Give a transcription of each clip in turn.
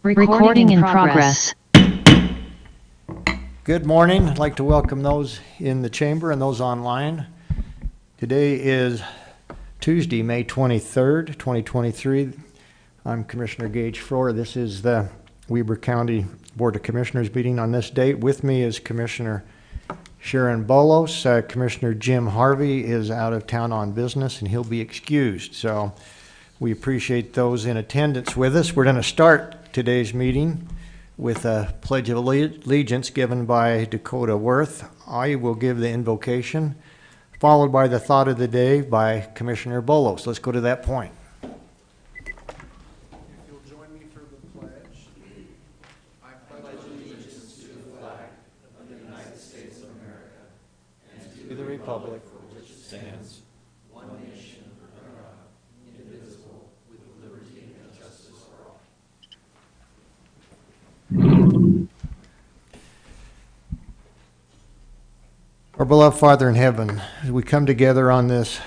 Recording in progress. Good morning. I'd like to welcome those in the chamber and those online. Today is Tuesday, May 23rd, 2023. I'm Commissioner Gage Froer. This is the Weber County Board of Commissioners meeting on this date. With me is Commissioner Sharon Bolos. Commissioner Jim Harvey is out of town on business and he'll be excused. So we appreciate those in attendance with us. We're going to start today's meeting with a Pledge of Allegiance given by Dakota Worth. I will give the invocation, followed by the thought of the day by Commissioner Bolos. Let's go to that point. If you'll join me for the pledge. I pledge allegiance to the flag of the United States of America and to To the republic for which it stands, one nation under God, indivisible, with liberty and justice for all. Our beloved Father in heaven, as we come together on this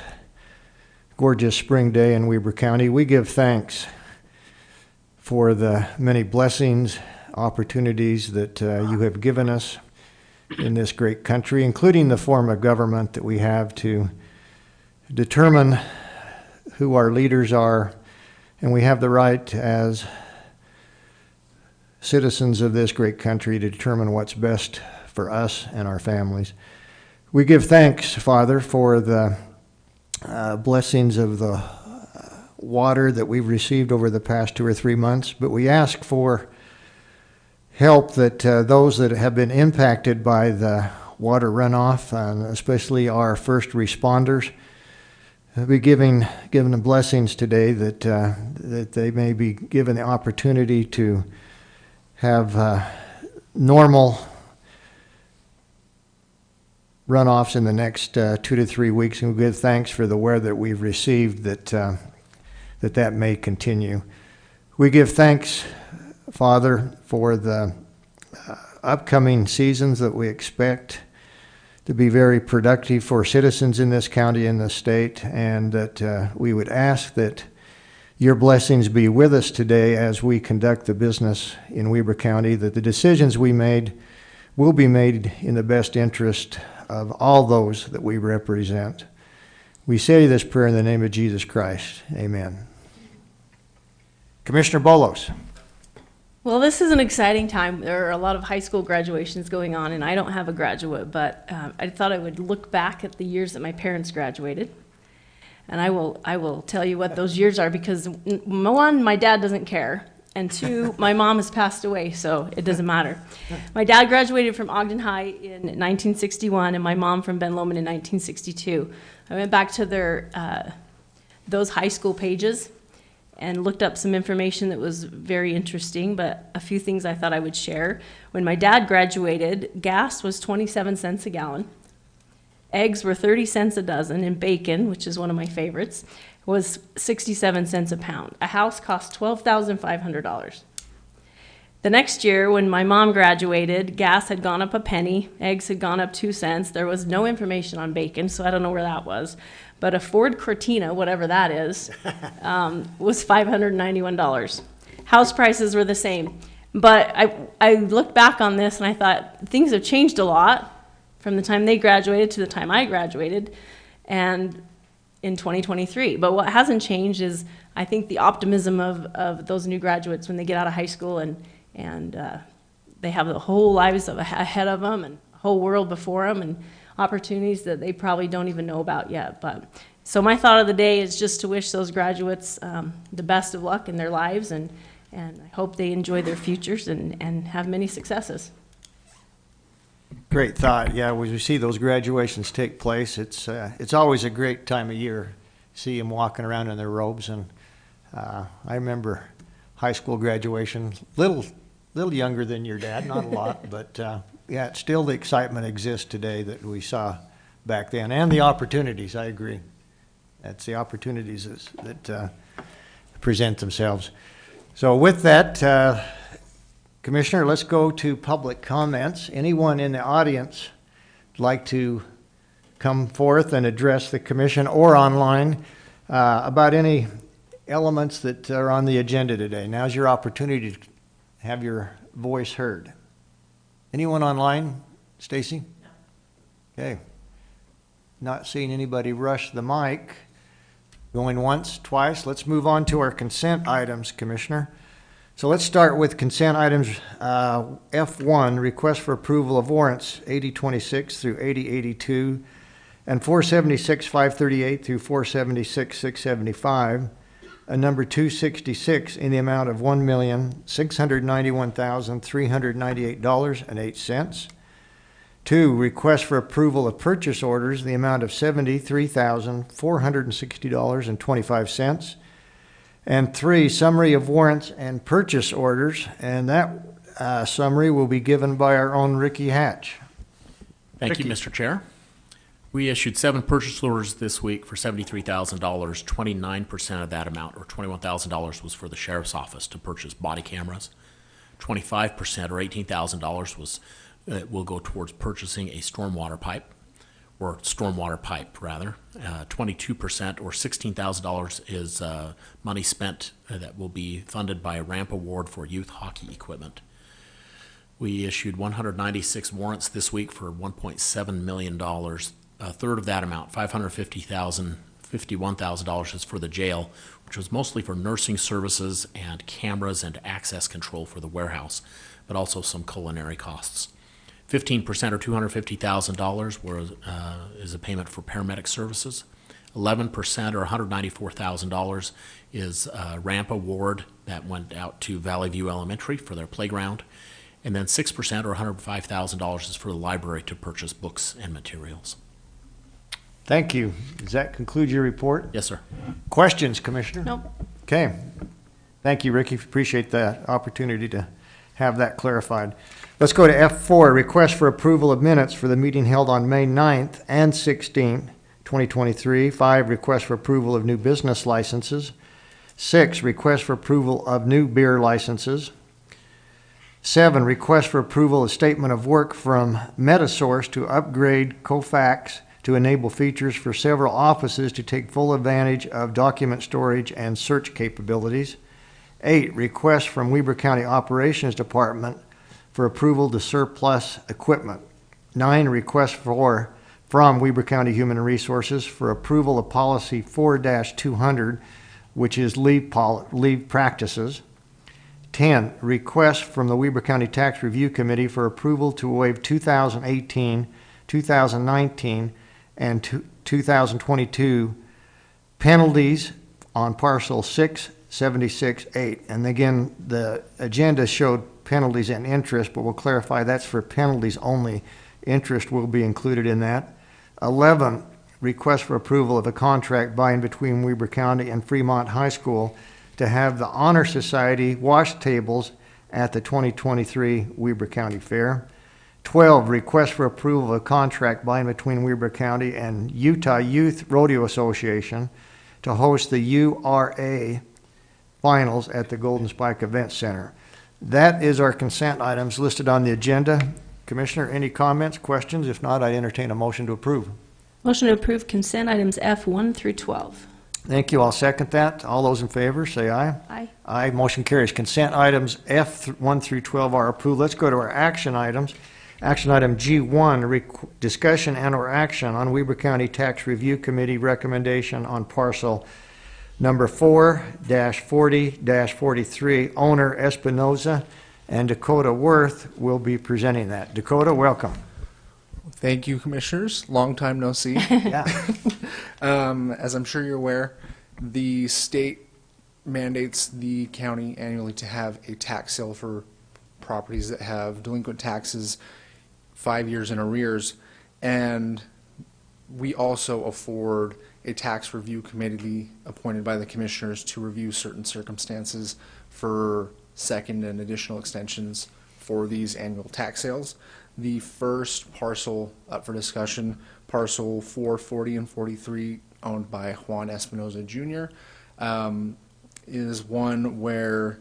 gorgeous spring day in Weber County, we give thanks for the many blessings, opportunities that you have given us in this great country, including the form of government that we have to determine who our leaders are, and we have the right as citizens of this great country to determine what's best for us and our families. We give thanks, Father, for the blessings of the water that we've received over the past 2 or 3 months, but we ask for help that those that have been impacted by the water runoff, and especially our first responders, be given them blessings today that that they may be given the opportunity to have normal runoffs in the next 2 to 3 weeks, and we give thanks for the weather that we've received that may continue. We give thanks, Father, for the upcoming seasons that we expect to be very productive for citizens in this county and the state, and that we would ask that your blessings be with us today as we conduct the business in Weber County, that the decisions we made will be made in the best interest of all those that we represent. We say this prayer in the name of Jesus Christ. Amen. Commissioner Bolos. Well, this is an exciting time. There are a lot of high school graduations going on, and I don't have a graduate, but I thought I would look back at the years that my parents graduated. And I will tell you what those years are, because one, my dad doesn't care, and two, my mom has passed away, so it doesn't matter. My dad graduated from Ogden High in 1961, and my mom from Ben Lomond in 1962. I went back to those high school pages and looked up some information that was very interesting, but a few things I thought I would share. When my dad graduated, gas was 27 cents a gallon. Eggs were 30 cents a dozen, and bacon, which is one of my favorites, was 67 cents a pound. A house cost $12,500. The next year, when my mom graduated, gas had gone up a penny, eggs had gone up 2 cents. There was no information on bacon, so I don't know where that was. But a Ford Cortina, whatever that is, was $591. House prices were the same. But I looked back on this and I thought things have changed a lot from the time they graduated to the time I graduated, and in 2023. But what hasn't changed is, I think, the optimism of those new graduates when they get out of high school and they have the whole lives ahead of them and a whole world before them and opportunities that they probably don't even know about yet. But so my thought of the day is just to wish those graduates the best of luck in their lives, and I hope they enjoy their futures and have many successes. Great thought. Yeah, when we see those graduations take place, it's always a great time of year. See them walking around in their robes, and I remember high school graduation, little younger than your dad, not a lot, but yeah, still the excitement exists today that we saw back then, and the opportunities. I agree. That's the opportunities that present themselves. So with that, Commissioner, let's go to public comments. Anyone in the audience like to come forth and address the commission or online about any elements that are on the agenda today? Now's your opportunity have your voice heard. Anyone online, Stacy? No. Okay. Not seeing anybody rush the mic. Going once, twice. Let's move on to our consent items, Commissioner. So let's start with consent items F1, request for approval of warrants 8026 through 8082 and 476-538 through 476-675, and number 266 in the amount of $1,691,398.08. 2, request for approval of purchase orders in the amount of $73,460.25. And 3, summary of warrants and purchase orders, and that summary will be given by our own Ricky Hatch. Thank you, Mr. Chair. We issued 7 purchase orders this week for $73,000. 29% of that amount, or $21,000, was for the Sheriff's Office to purchase body cameras. 25%, or $18,000, will go towards purchasing a stormwater pipe, or stormwater pipe, rather. 22%, or $16,000, is money spent that will be funded by a ramp award for youth hockey equipment. We issued 196 warrants this week for $1.7 million. A third of that amount, $51,000, is for the jail, which was mostly for nursing services and cameras and access control for the warehouse, but also some culinary costs. 15%, or $250,000, is a payment for paramedic services. 11%, or $194,000, is a ramp award that went out to Valley View Elementary for their playground. And then 6%, or $105,000, is for the library to purchase books and materials. Thank you. Does that conclude your report? Yes, sir. Questions, Commissioner? Nope. Okay. Thank you, Ricky. Appreciate the opportunity to have that clarified. Let's go to F4, request for approval of minutes for the meeting held on May 9th and 16th, 2023. 5, request for approval of new business licenses. 6, request for approval of new beer licenses. 7, request for approval of statement of work from Metasource to upgrade Kofax to enable features for several offices to take full advantage of document storage and search capabilities. 8, request from Weber County Operations Department for approval to surplus equipment. 9, request from Weber County Human Resources for approval of policy 4-200, which is leave practices. 10, request from the Weber County Tax Review Committee for approval to waive 2018, 2019, and 2022 penalties on parcel 676-8. And again, the agenda showed penalties and interest, but we'll clarify that's for penalties only. Interest will be included in that. 11, request for approval of a contract by and between Weber County and Fremont High School to have the Honor Society wash tables at the 2023 Weber County Fair. 12, request for approval of a contract by and between Weber County and Utah Youth Rodeo Association to host the URA finals at the Golden Spike Event Center. That is our consent items listed on the agenda. Commissioner, any comments, questions? If not, I entertain a motion to approve. Motion to approve consent items F1 through 12. Thank you. I'll second that. All those in favor, say aye. Aye. Aye. Motion carries. Consent items F1 through 12 are approved. Let's go to our action items. Action item G1, discussion and or action on Weber County Tax Review Committee recommendation on parcel number 4-40-43. Owner Espinoza and Dakota Worth will be presenting that. Dakota, welcome. Thank you, Commissioners. Long time no see. Yeah. As I'm sure you're aware, the state mandates the county annually to have a tax sale for properties that have delinquent taxes 5 years in arrears, and we also afford a tax review committee appointed by the Commissioners to review certain circumstances for second and additional extensions for these annual tax sales. The first parcel up for discussion, parcel 440 and 43, owned by Juan Espinoza Jr., is one where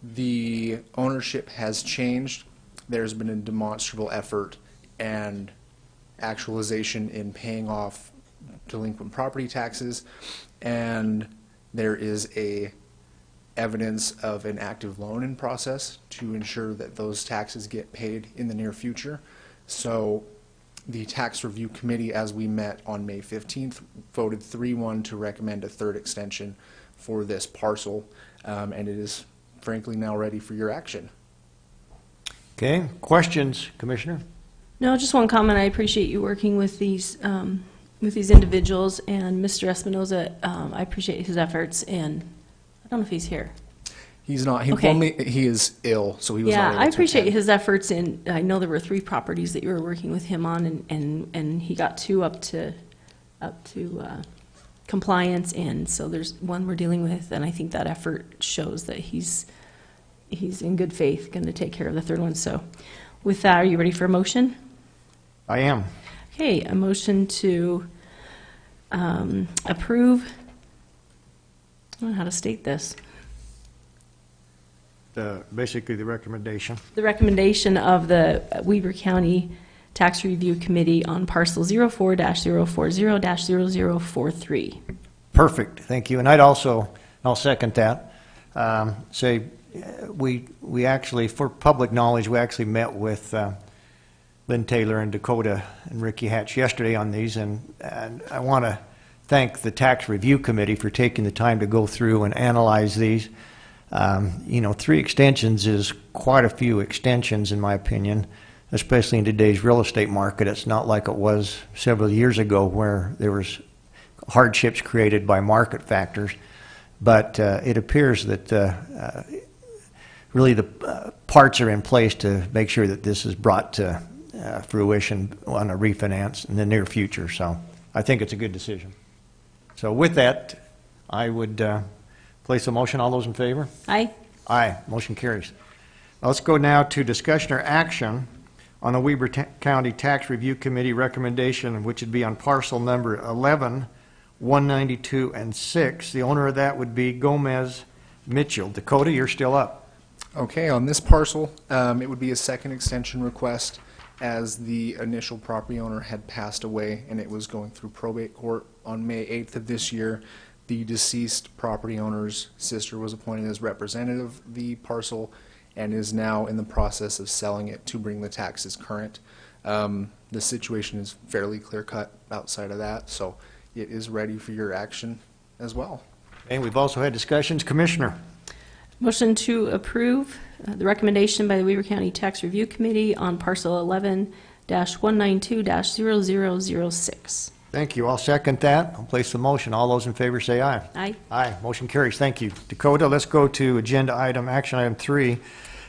the ownership has changed. There's been a demonstrable effort and actualization in paying off delinquent property taxes, and there is a evidence of an active loan in process to ensure that those taxes get paid in the near future. So the tax review committee, as we met on May 15th, voted 3-1 to recommend a third extension for this parcel, and it is frankly now ready for your action. Okay, questions, Commissioner? No, just one comment. I appreciate you working with these individuals, and Mr. Espinoza, I appreciate his efforts, and I don't know if he's here. He's not. He Okay. told me he is ill, so he was not Yeah, able I to appreciate attend. his efforts, and I know there were 3 properties that you were working with him on, and he got 2 up to compliance, and so there's 1 we're dealing with, and I think that effort shows that he's in good faith going to take care of the 3rd one. So with that, are you ready for a motion? I am. Okay, a motion to approve, I don't know how to state this, Basically the recommendation. the recommendation of the Weber County Tax Review Committee on parcel 04-040-0043. Perfect, thank you. And I'll second that. Say, we actually, for public knowledge, we actually met with Lynn Taylor and Dakota and Ricky Hatch yesterday on these, and I want to thank the Tax Review Committee for taking the time to go through and analyze these. 3 extensions is quite a few extensions, in my opinion, especially in today's real estate market. It's not like it was several years ago where there was hardships created by market factors. But it appears that really the parts are in place to make sure that this is brought to fruition on a refinance in the near future. So I think it's a good decision. So with that, I would place a motion. All those in favor? Aye. Aye. Motion carries. Now let's go now to discussion or action on the Weber County Tax Review Committee recommendation, which would be on parcel number 11, 192, and 6. The owner of that would be Gomez Mitchell. Dakota, you're still up. Okay, on this parcel, it would be a second extension request as the initial property owner had passed away and it was going through probate court on May 8th of this year. The deceased property owner's sister was appointed as representative of the parcel and is now in the process of selling it to bring the taxes current. The situation is fairly clear-cut outside of that, so it is ready for your action as well. And we've also had discussions. Commissioner? Motion to approve the recommendation by the Weber County Tax Review Committee on parcel 11-192-0006. Thank you. I'll second that. I'll place the motion. All those in favor say aye. Aye. Aye. Motion carries. Thank you. Dakota, let's go to agenda item, action item 3,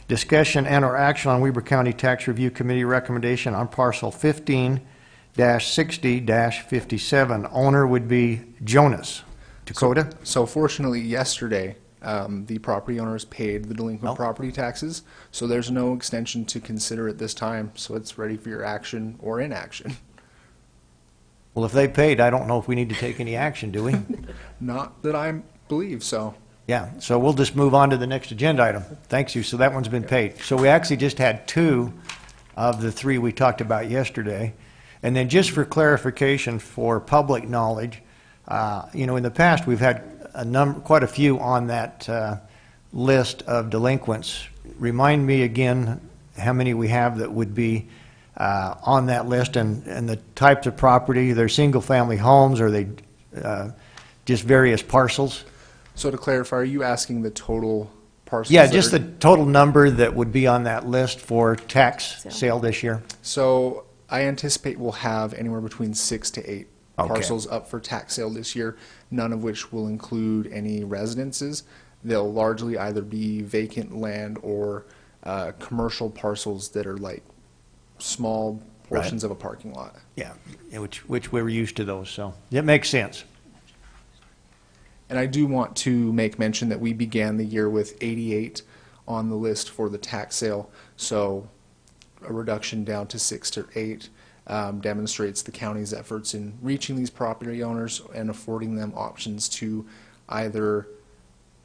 discussion and/or action on Weber County Tax Review Committee recommendation on parcel 15-60-57. Owner would be Jonas. Dakota? So fortunately, yesterday, the property owners paid the delinquent Oh. property taxes, so there's no extension to consider at this time, so it's ready for your action or inaction. Well, if they paid, I don't know if we need to take any action, do we? Not that I believe so. Yeah, so we'll just move on to the next agenda item. Thanks you. So that one's been paid. So we actually just had 2 of the 3 we talked about yesterday. And then just for clarification for public knowledge, in the past we've had quite a few on that list of delinquents. Remind me again how many we have that would be on that list and the types of property. They're single-family homes, or they just various parcels? So to clarify, are you asking the total parcels? Yeah, that just are- the total number that would be on that list for tax sale this year. So I anticipate we'll have anywhere between 6 to 8 Okay. parcels up for tax sale this year, none of which will include any residences. They'll largely either be vacant land or commercial parcels that are like small portions of a parking lot. Yeah, which we're used to those, so it makes sense. And I do want to make mention that we began the year with 88 on the list for the tax sale, so a reduction down to 6 to 8 demonstrates the county's efforts in reaching these property owners and affording them options to either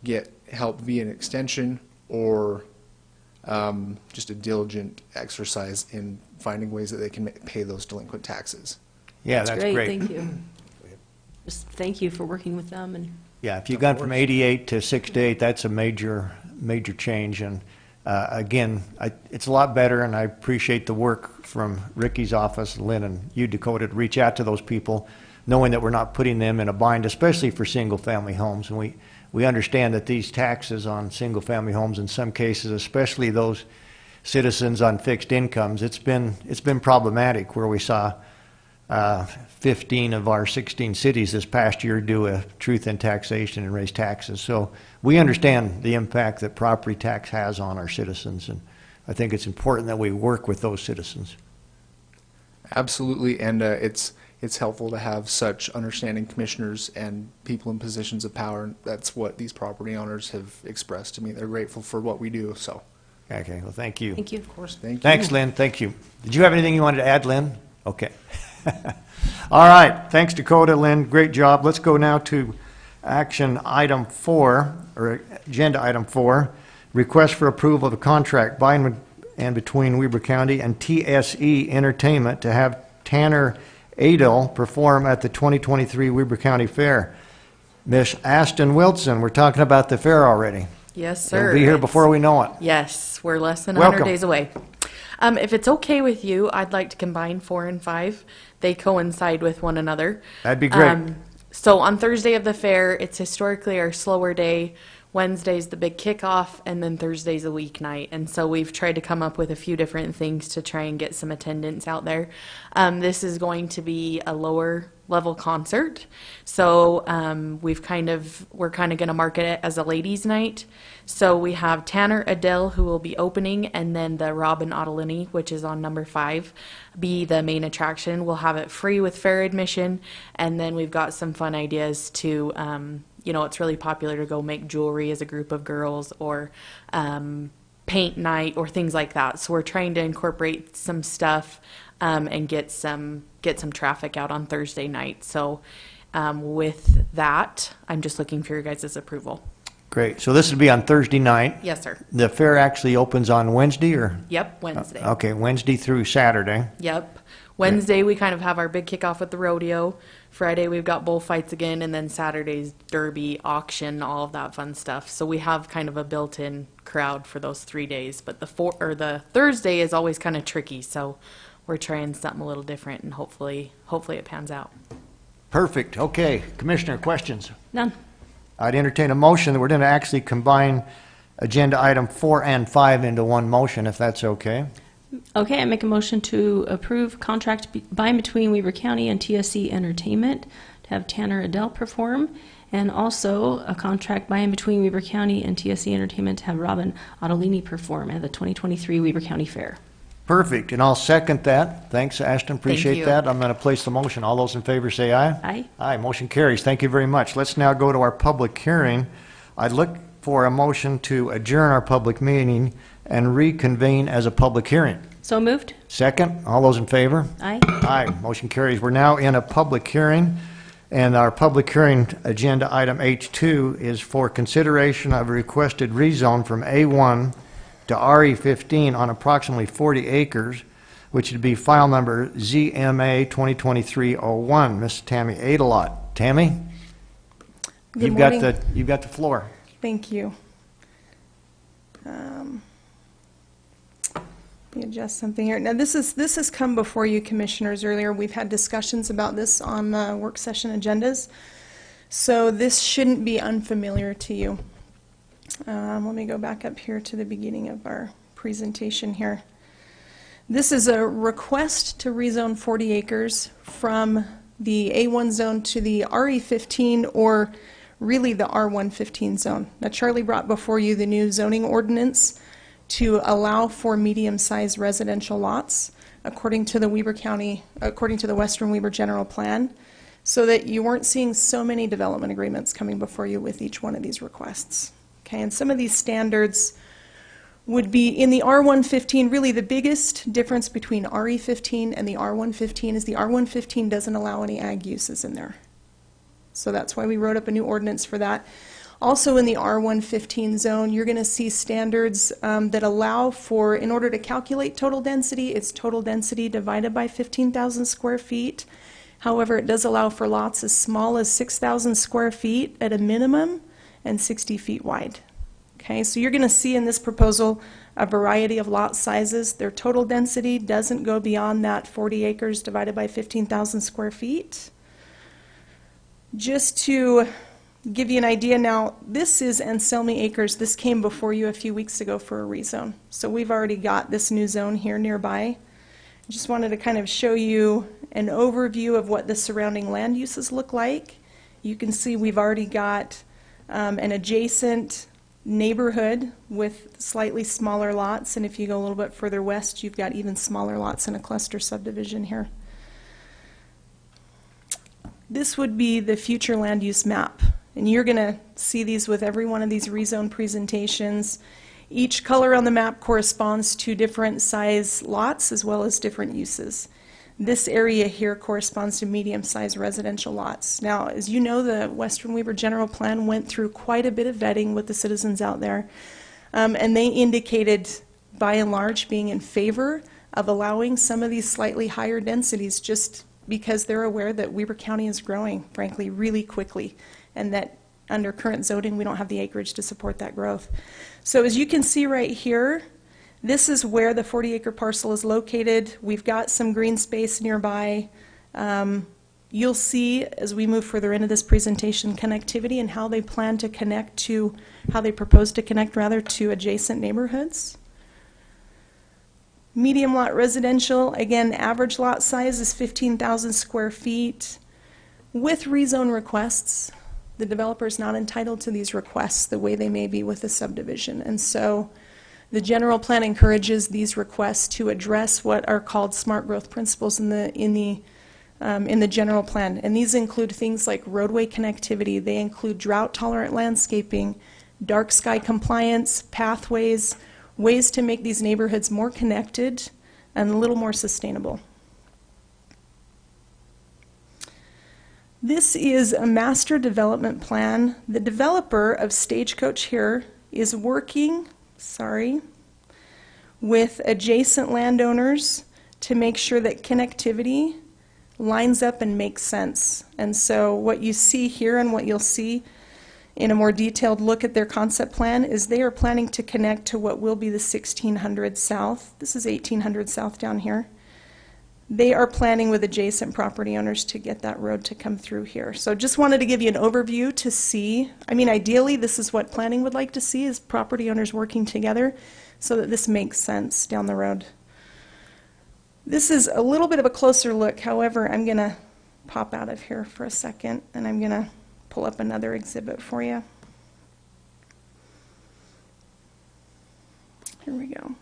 get help via an extension or just a diligent exercise in finding ways that they can pay those delinquent taxes. Yeah, that's great. Thank you. Just thank you for working with them and Yeah, if you've gone from 88 to 6 to 8, that's a major change. And again, it's a lot better, and I appreciate the work from Ricky's office, Lynn, and you, Dakota, to reach out to those people, knowing that we're not putting them in a bind, especially for single-family homes. And we understand that these taxes on single-family homes, in some cases, especially those citizens on fixed incomes, it's been problematic, where we saw 15 of our 16 cities this past year do a truth in taxation and raise taxes. So we understand the impact that property tax has on our citizens, and I think it's important that we work with those citizens. Absolutely, and it's helpful to have such understanding commissioners and people in positions of power. That's what these property owners have expressed to me. They're grateful for what we do, so. Okay, well, thank you. Thank you. Of course, thank you. Thanks, Lynn. Thank you. Did you have anything you wanted to add, Lynn? Okay. All right. Thanks, Dakota, Lynn. Great job. Let's go now to action item 4, or agenda item 4, request for approval of a contract by and between Weber County and TSE Entertainment to have Tanner Adel perform at the 2023 Weber County Fair. Miss Ashton Wilson, we're talking about the fair already. Yes, sir. It'll be here before we know it. Yes, we're less than Welcome. 100 days away. If it's okay with you, I'd like to combine 4 and 5. They coincide with one another. That'd be great. So on Thursday of the fair, it's historically our slower day. Wednesday's the big kickoff, and then Thursday's a weeknight. And so we've tried to come up with a few different things to try and get some attendance out there. This is going to be a lower level concert. So we're kind of going to market it as a ladies' night. So we have Tanner Adel, who will be opening, and then the Robin Ottolini, which is on number 5, be the main attraction. We'll have it free with fair admission, and then we've got some fun ideas to, it's really popular to go make jewelry as a group of girls, or paint night, or things like that. So we're trying to incorporate some stuff and get some traffic out on Thursday night. So with that, I'm just looking for your guys' approval. Great. So this would be on Thursday night. Yes, sir. The fair actually opens on Wednesday, or? Yep, Wednesday. Okay, Wednesday through Saturday. Yep. Wednesday, we kind of have our big kickoff with the rodeo. Friday, we've got bullfights again, and then Saturday's derby, auction, all of that fun stuff. So we have kind of a built-in crowd for those 3 days. But the Thursday is always kind of tricky, so we're trying something a little different, and hopefully it pans out. Perfect. Okay, Commissioner, questions? None. I'd entertain a motion that we're going to actually combine agenda item 4 and 5 into one motion, if that's okay. Okay, I make a motion to approve contract by and between Weber County and TSE Entertainment to have Tanner Adel perform, and also a contract by and between Weber County and TSE Entertainment to have Robin Ottolini perform at the 2023 Weber County Fair. Perfect, and I'll second that. Thanks, Ashton. Appreciate you. that. I'm going to place the motion. All those in favor say aye. Aye. Aye, motion carries. Thank you very much. Let's now go to our public hearing. I'd look for a motion to adjourn our public meeting and reconvene as a public hearing. So moved. Second, all those in favor? Aye. Aye, motion carries. We're now in a public hearing, and our public hearing agenda item H2 is for consideration of a requested rezone from A1 to RE15 on approximately 40 acres, which would be file number ZMA 2023-01. Miss Tammy Adelot. Tammy? Good morning. You've got the floor. Thank you. Let me adjust something here. Now, this has come before you, commissioners, earlier. We've had discussions about this on work session agendas, so this shouldn't be unfamiliar to you. Let me go back up here to the beginning of our presentation here. This is a request to rezone 40 acres from the A1 zone to the RE15, or really the R115 zone. Now, Charlie brought before you the new zoning ordinance to allow for medium-sized residential lots according to the Western Weber General Plan, so that you weren't seeing so many development agreements coming before you with each one of these requests. Okay, and some of these standards would be in the R115. Really, the biggest difference between RE15 and the R115 is the R115 doesn't allow any ag uses in there. So that's why we wrote up a new ordinance for that. Also in the R115 zone, you're going to see standards that allow for, in order to calculate total density, it's total density divided by 15,000 square feet. However, it does allow for lots as small as 6,000 square feet at a minimum and 60 feet wide. Okay, so you're going to see in this proposal a variety of lot sizes. Their total density doesn't go beyond that 40 acres divided by 15,000 square feet. Just to give you an idea now, this is Anselmi Acres. This came before you a few weeks ago for a rezone. So we've already got this new zone here nearby. I just wanted to kind of show you an overview of what the surrounding land uses look like. You can see we've already got an adjacent neighborhood with slightly smaller lots, and if you go a little bit further west, you've got even smaller lots in a cluster subdivision here. This would be the future land use map, and you're going to see these with every one of these rezone presentations. Each color on the map corresponds to different size lots as well as different uses. This area here corresponds to medium-sized residential lots. Now, as you know, the Western Weaver General Plan went through quite a bit of vetting with the citizens out there, and they indicated, by and large, being in favor of allowing some of these slightly higher densities just because they're aware that Weber County is growing, frankly, really quickly, and that under current zoning, we don't have the acreage to support that growth. So as you can see right here, this is where the 40-acre parcel is located. We've got some green space nearby. You'll see, as we move further into this presentation, connectivity and how they plan to connect to, how they propose to connect, rather, to adjacent neighborhoods. Medium lot residential, again, average lot size is 15,000 square feet. With rezone requests, the developer is not entitled to these requests the way they may be with a subdivision. And so the general plan encourages these requests to address what are called smart growth principles in the general plan. And these include things like roadway connectivity. They include drought-tolerant landscaping, dark sky compliance, pathways, ways to make these neighborhoods more connected and a little more sustainable. This is a master development plan. The developer of Stagecoach here is working with adjacent landowners to make sure that connectivity lines up and makes sense. And so what you see here and what you'll see in a more detailed look at their concept plan is they are planning to connect to what will be the 1600 South. This is 1800 South down here. They are planning with adjacent property owners to get that road to come through here. So just wanted to give you an overview to see. I mean, ideally, this is what planning would like to see, is property owners working together so that this makes sense down the road. This is a little bit of a closer look. However, I'm going to pop out of here for a second, and I'm going to pull up another exhibit for you. Here we go.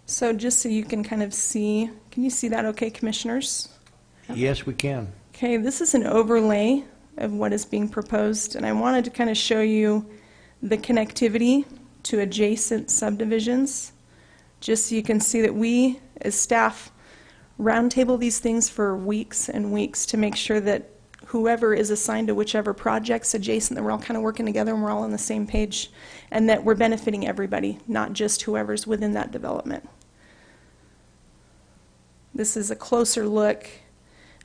So just so you can kind of see, can you see that okay, commissioners? Yes, we can. Okay, this is an overlay of what is being proposed, and I wanted to kind of show you the connectivity to adjacent subdivisions, just so you can see that we, as staff, roundtable these things for weeks and weeks to make sure that whoever is assigned to whichever project's adjacent, that we're all kind of working together and we're all on the same page, and that we're benefiting everybody, not just whoever's within that development. This is a closer look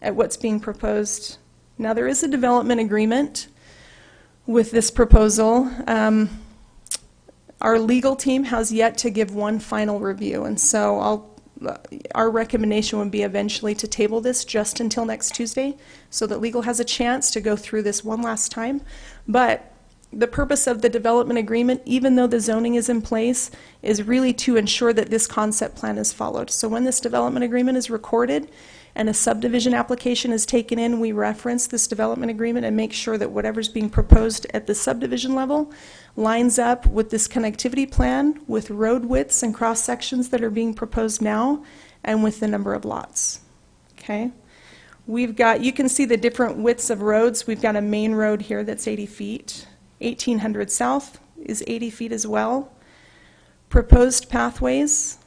at what's being proposed. Now, there is a development agreement with this proposal. Our legal team has yet to give one final review, and so our recommendation would be eventually to table this just until next Tuesday so that legal has a chance to go through this one last time. But the purpose of the development agreement, even though the zoning is in place, is really to ensure that this concept plan is followed. So when this development agreement is recorded and a subdivision application is taken in, we reference this development agreement and make sure that whatever's being proposed at the subdivision level lines up with this connectivity plan, with road widths and cross sections that are being proposed now, and with the number of lots. Okay? We've got, you can see the different widths of roads. We've got a main road here that's 80 feet. 1800 South is 80 feet as well. Proposed pathways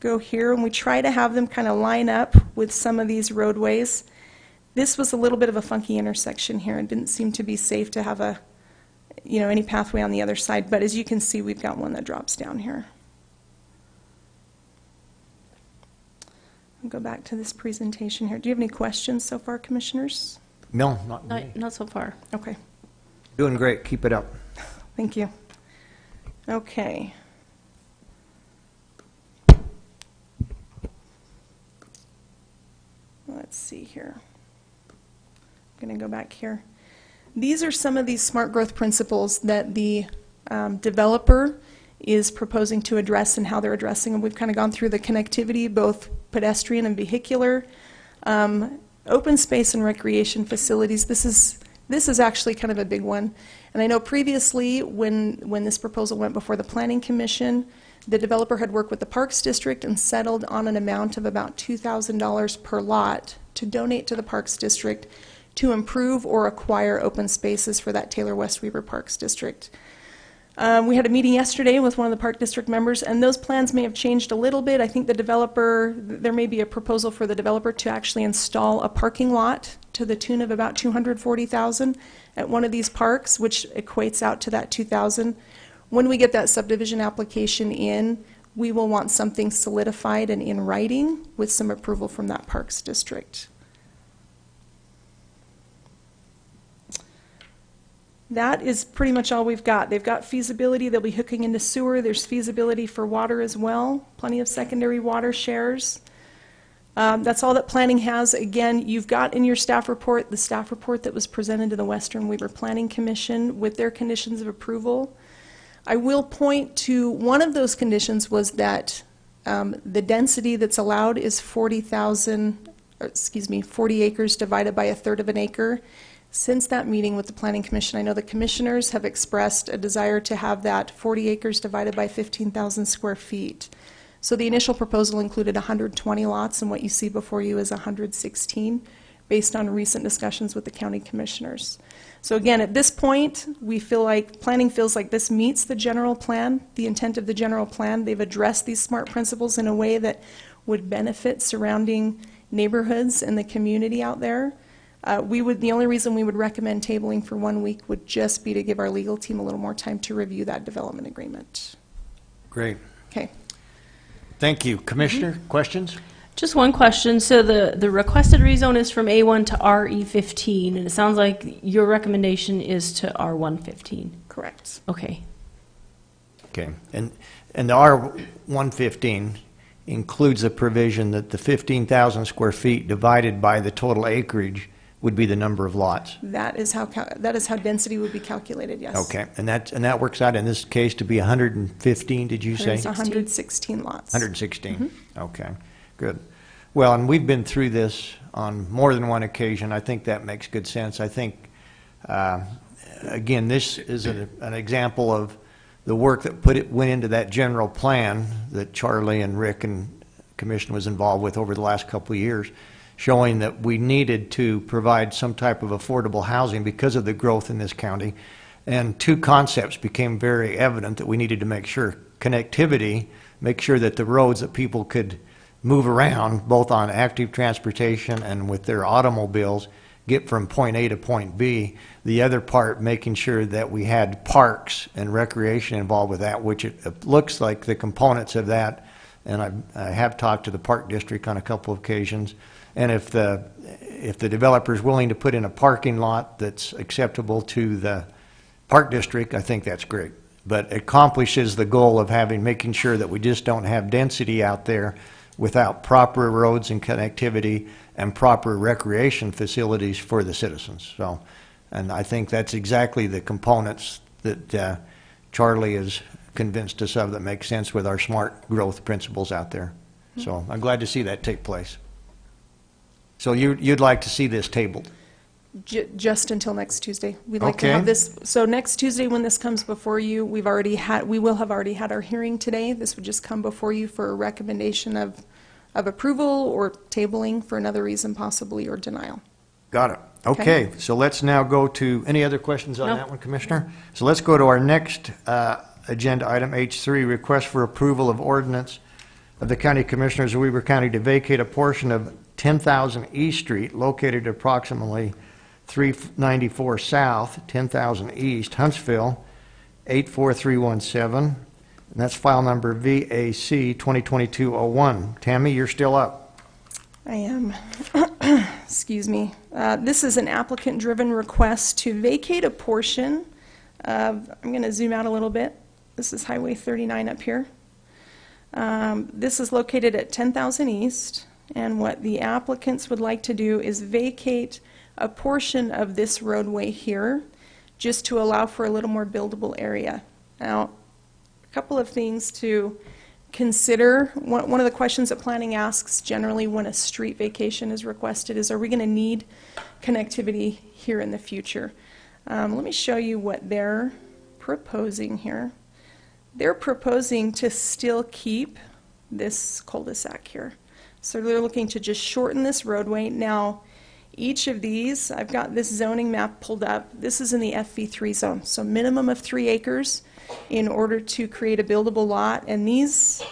go here, and we try to have them kind of line up with some of these roadways. This was a little bit of a funky intersection here. It didn't seem to be safe to have a, any pathway on the other side, but as you can see, we've got one that drops down here. I'll go back to this presentation here. Do you have any questions so far, commissioners? No, not me. Not so far. Okay, Doing great. Keep it up. thank you. Okay. Let's see here. I'm going to go back here. These are some of these smart growth principles that the developer is proposing to address and how they're addressing them. We've kind of gone through the connectivity, both pedestrian and vehicular, open space and recreation facilities. This is actually kind of a big one. And I know previously when this proposal went before the Planning Commission, the developer had worked with the Parks District and settled on an amount of about $2,000 per lot to donate to the Parks District to improve or acquire open spaces for that Taylor West Weaver Parks District. We had a meeting yesterday with one of the Park District members, and those plans may have changed a little bit. I think the developer, there may be a proposal for the developer to actually install a parking lot to the tune of about $240,000 at one of these parks, which equates out to that $2,000. When we get that subdivision application in, we will want something solidified and in writing with some approval from that Parks District. That is pretty much all we've got. They've got feasibility. They'll be hooking into sewer. There's feasibility for water as well. Plenty of secondary water shares. That's all that planning has. Again, you've got in your staff report the staff report that was presented to the Western Weaver Planning Commission with their conditions of approval. I will point to one of those conditions was that the density that's allowed is 40 acres divided by 1/3 of an acre. Since that meeting with the Planning Commission, I know the commissioners have expressed a desire to have that 40 acres divided by 15,000 square feet. So the initial proposal included 120 lots, and what you see before you is 116, based on recent discussions with the county commissioners. So again, at this point, we feel like, planning feels like this meets the general plan, the intent of the general plan. They've addressed these SMART principles in a way that would benefit surrounding neighborhoods and the community out there. The only reason we would recommend tabling for 1 week would just be to give our legal team a little more time to review that development agreement. Great. Okay. Thank you. Commissioner, questions? Just one question. So the requested rezone is from A1 to RE15, and it sounds like your recommendation is to R115. Correct. Okay. Okay. And the R115 includes a provision that the 15,000 square feet divided by the total acreage would be the number of lots. That is how density would be calculated, yes. Okay, and that works out in this case to be 115, did you say? There's 116 lots. 116, okay, good. Well, and we've been through this on more than one occasion. I think that makes good sense. I think, again, this is an example of the work that went into that general plan that Charlie and Rick and Commission was involved with over the last couple of years, showing that we needed to provide some type of affordable housing because of the growth in this county. And two concepts became very evident that we needed to make sure: connectivity, make sure that the roads that people could move around, both on active transportation and with their automobiles, get from point A to point B. The other part, making sure that we had parks and recreation involved with that, which it looks like the components of that, and I have talked to the Park District on a couple of occasions, and if the developer is willing to put in a parking lot that's acceptable to the Park District, I think that's great. But it accomplishes the goal of making sure that we just don't have density out there without proper roads and connectivity and proper recreation facilities for the citizens. So, and I think that's exactly the components that Charlie has convinced us of that make sense with our smart growth principles out there. So I'm glad to see that take place. So you'd like to see this tabled? Just until next Tuesday. We'd like to have this. So next Tuesday, when this comes before you, we will have already had our hearing today. This would just come before you for a recommendation of approval or tabling for another reason possibly, or denial. Got it. Okay, so let's now go to, any other questions on that one, Commissioner? So let's go to our next agenda item, H3, request for approval of ordinance of the County Commissioners of Weaver County to vacate a portion of 10,000 East Street located approximately 394 South, 10,000 East, Huntsville, 84317, and that's file number VAC 2022-01. Tammy, you're still up. I am. Excuse me. This is an applicant-driven request to vacate a portion of, I'm going to zoom out a little bit. This is Highway 39 up here. This is located at 10,000 East, and what the applicants would like to do is vacate a portion of this roadway here, just to allow for a little more buildable area. Now, a couple of things to consider. One of the questions that planning asks generally when a street vacation is requested is, are we going to need connectivity here in the future? Let me show you what they're proposing here. They're proposing to still keep this cul-de-sac here. So they're looking to just shorten this roadway. Now, each of these, I've got this zoning map pulled up. This is in the FV3 zone, so minimum of 3 acres in order to create a buildable lot. And these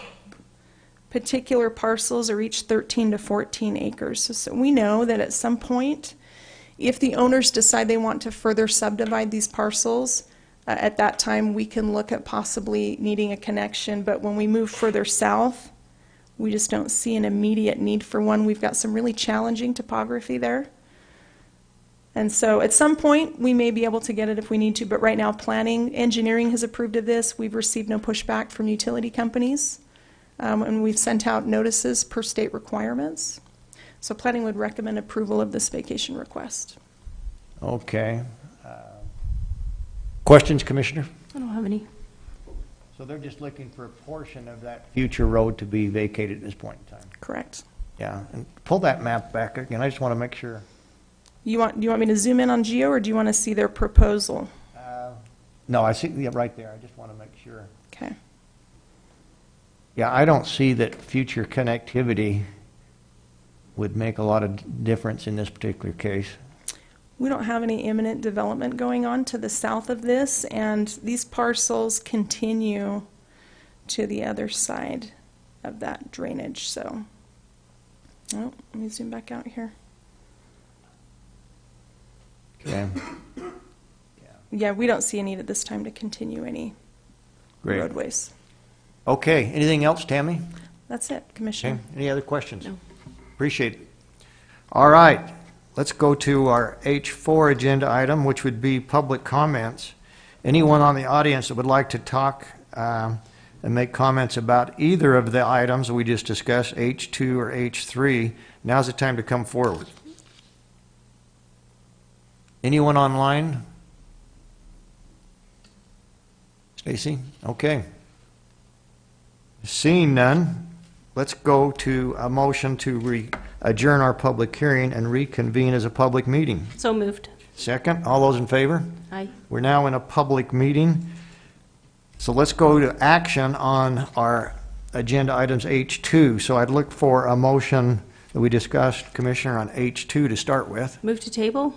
particular parcels are each 13 to 14 acres. So we know that at some point, if the owners decide they want to further subdivide these parcels, at that time we can look at possibly needing a connection. But when we move further south, we just don't see an immediate need for one. We've got some really challenging topography there. And so at some point, we may be able to get it if we need to, but right now, planning, engineering has approved of this. We've received no pushback from utility companies, and we've sent out notices per state requirements. So planning would recommend approval of this vacation request. Okay. Questions, Commissioner? I don't have any. So they're just looking for a portion of that future road to be vacated at this point in time? Correct. Yeah, and pull that map back again. I just want to make sure. Do you want me to zoom in on Geo, or do you want to see their proposal? No, I see, yeah, right there. I just want to make sure. Okay. Yeah, I don't see that future connectivity would make a lot of difference in this particular case. We don't have any imminent development going on to the south of this, and these parcels continue to the other side of that drainage. So, oh, let me zoom back out here. Okay. Yeah, we don't see a need at this time to continue any Great. roadways. Okay, anything else, Tammy? That's it, Okay, Commissioner. any other questions? No. Appreciate it. All right, let's go to our H4 agenda item, which would be public comments. Anyone on the audience that would like to talk and make comments about either of the items we just discussed, H2 or H3, now's the time to come forward. Anyone online? Stacy? Okay. Seeing none, let's go to a motion to adjourn our public hearing and reconvene as a public meeting. So moved. Second, all those in favor? Aye. We're now in a public meeting. So let's go to action on our agenda items H2. So I'd look for a motion that we discussed, Commissioner, on H2 to start with. Move to table?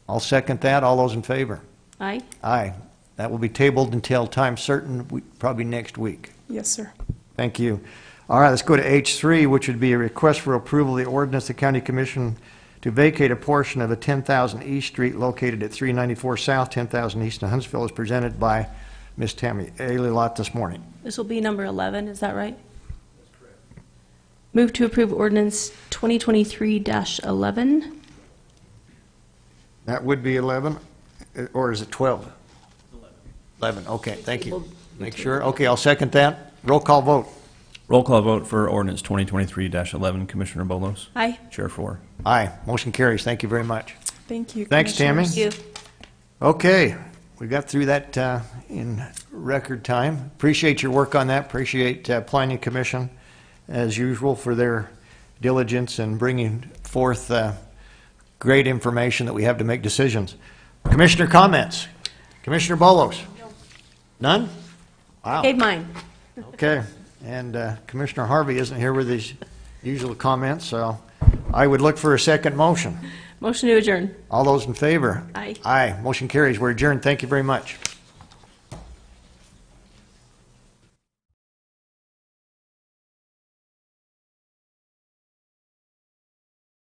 I'll second that. All those in favor? Aye. Aye. That will be tabled until time certain, probably next week. Yes, sir. Thank you. All right, let's go to H3, which would be a request for approval of the ordinance of the County Commission to vacate a portion of the 10,000 East Street located at 394 South, 10,000 East in Huntsville, as presented by Ms. Tammy Ailey this morning. This will be number 11, is that right? That's correct. Move to approve ordinance 2023-11. That would be 11, or is it 12? 11, okay, thank you. Make sure, okay, I'll second that. Roll call vote. Roll call vote for ordinance 2023-11. Commissioner Bolos? Aye. Chair Four. Aye, motion carries. Thank you very much. Thank you, Thanks, Tammy. Commissioners. Thank you. Okay, we got through that in record time. Appreciate your work on that. Appreciate Planning Commission, as usual, for their diligence in bringing forth great information that we have to make decisions. Commissioner comments? Commissioner Bolos? None? Wow. Gave mine. Okay, and Commissioner Harvey isn't here with his usual comments, so I would look for a second motion. Motion to adjourn. All those in favor? Aye. Aye, motion carries. We're adjourned. Thank you very much.